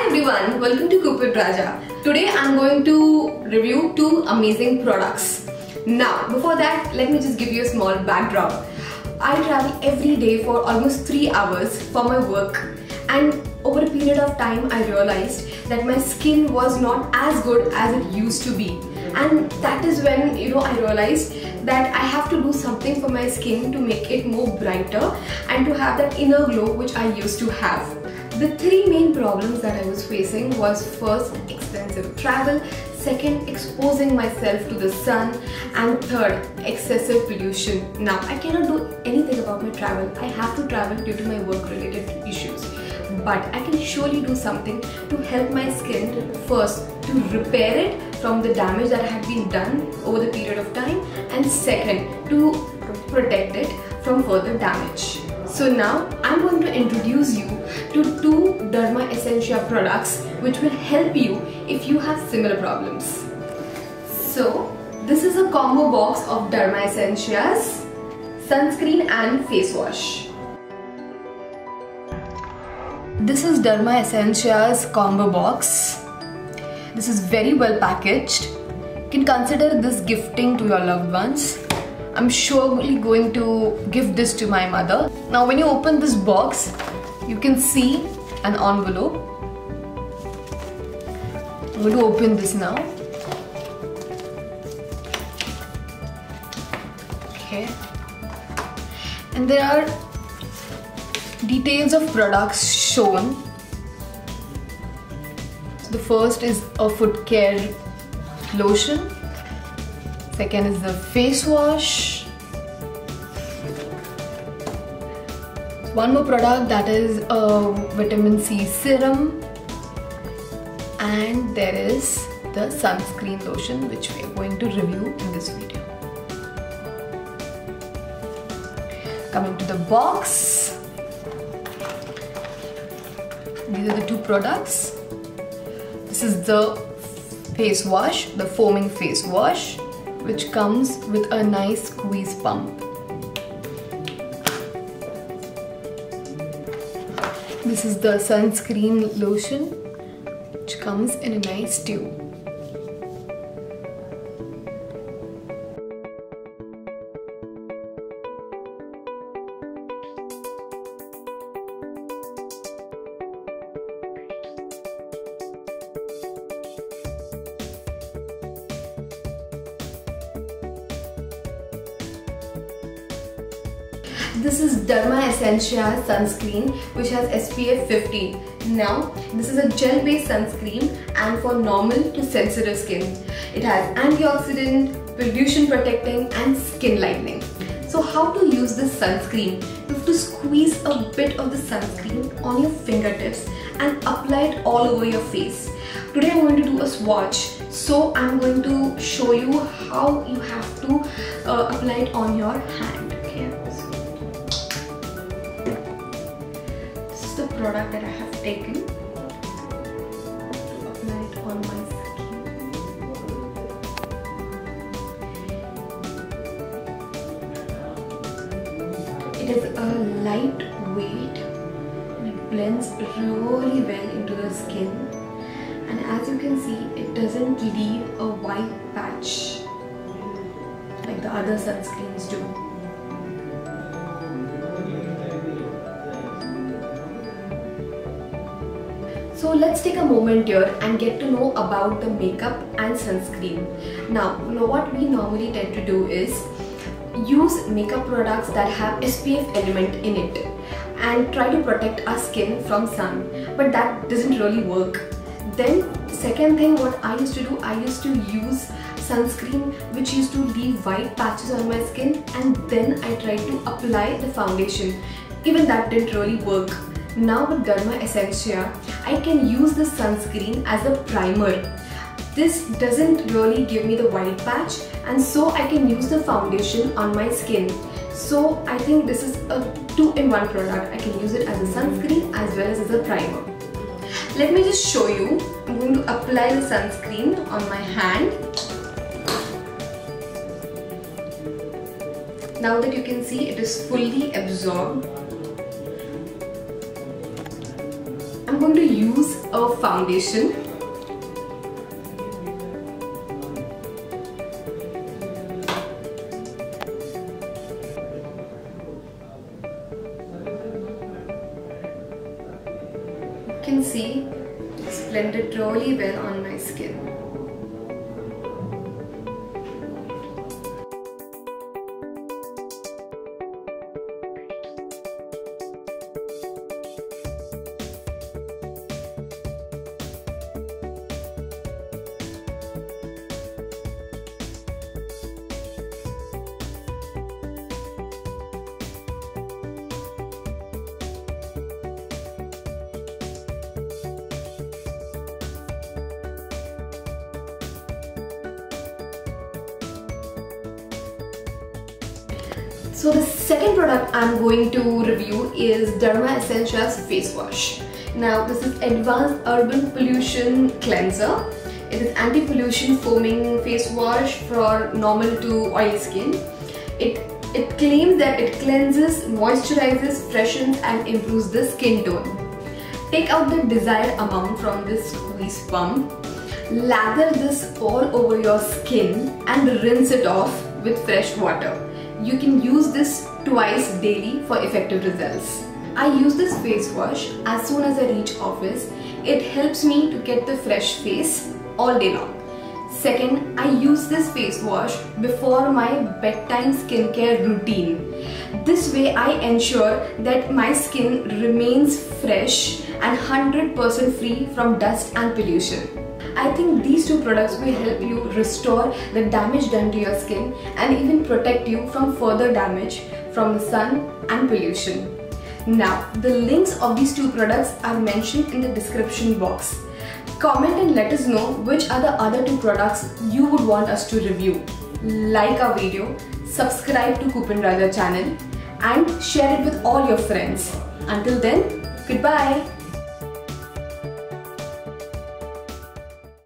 Hi everyone, welcome to Cook with Raja. Today I'm going to review two amazing products. Now, before that, let me just give you a small backdrop. I travel every day for almost 3 hours for my work, and over a period of time I realized that my skin was not as good as it used to be. And that is when I realized that I have to do something for my skin to make it more brighter and to have that inner glow which I used to have. The three main problems that I was facing was first, extensive travel, second, exposing myself to the sun, and third, excessive pollution. Now, I cannot do anything about my travel. I have to travel due to my work related issues. But I can surely do something to help my skin, first to repair it from the damage that had been done over the period of time, and second, to protect it from further damage. So now I'm going to introduce you to two Derma Esentia products which will help you if you have similar problems. So this is a combo box of Derma Essentia's sunscreen and face wash. This is Derma Essentia's combo box. This is very well packaged. You can consider this gifting to your loved ones. I'm surely going to give this to my mother. Now when you open this box, you can see an envelope. I'm going to open this now. Okay. And there are details of products shown. So the first is a foot care lotion. Second is the face wash. One more product, that is a vitamin C serum. And there is the sunscreen lotion which we are going to review in this video. Coming to the box. These are the two products. This is the face wash, the foaming face wash, which comes with a nice squeeze pump. This is the sunscreen lotion, which comes in a nice tube. This is Derma Esentia sunscreen which has SPF 50. Now, this is a gel-based sunscreen and for normal to sensitive skin. It has antioxidant, pollution protecting and skin lightening. So how to use this sunscreen? You have to squeeze a bit of the sunscreen on your fingertips and apply it all over your face. Today I'm going to do a swatch. So I'm going to show you how you have to apply it on your hand. Okay. The product that I have taken to apply it on my skin. It is a lightweight and it blends really well into the skin, and as you can see, it doesn't leave a white patch like the other sunscreens do. So let's take a moment here and get to know about the makeup and sunscreen. Now, what we normally tend to do is use makeup products that have SPF element in it and try to protect our skin from sun, but that doesn't really work. Then second thing, what I used to do, I used to use sunscreen which used to leave white patches on my skin, and then I tried to apply the foundation. Even that didn't really work. Now with Derma Esentia, I can use the sunscreen as a primer. This doesn't really give me the white patch, and so I can use the foundation on my skin. So I think this is a 2-in-1 product. I can use it as a sunscreen as well as a primer. Let me just show you. I'm going to apply the sunscreen on my hand. Now that you can see it is fully absorbed, I'm going to use a foundation. You can see it's blended really well on my skin. So the second product I'm going to review is Derma Essentia's face wash. Now this is Advanced Urban Pollution Cleanser. It is anti-pollution foaming face wash for normal to oily skin. It claims that it cleanses, moisturizes, freshens and improves the skin tone. Take out the desired amount from this squeeze pump. Lather this all over your skin and rinse it off with fresh water. You can use this twice daily for effective results. I use this face wash as soon as I reach office. It helps me to get the fresh face all day long. Second, I use this face wash before my bedtime skincare routine. This way I ensure that my skin remains fresh and 100% free from dust and pollution. I think these two products will help you restore the damage done to your skin and even protect you from further damage from the sun and pollution. Now, the links of these two products are mentioned in the description box. Comment and let us know which are the other two products you would want us to review. Like our video, subscribe to Coupon Raja channel and share it with all your friends. Until then, goodbye.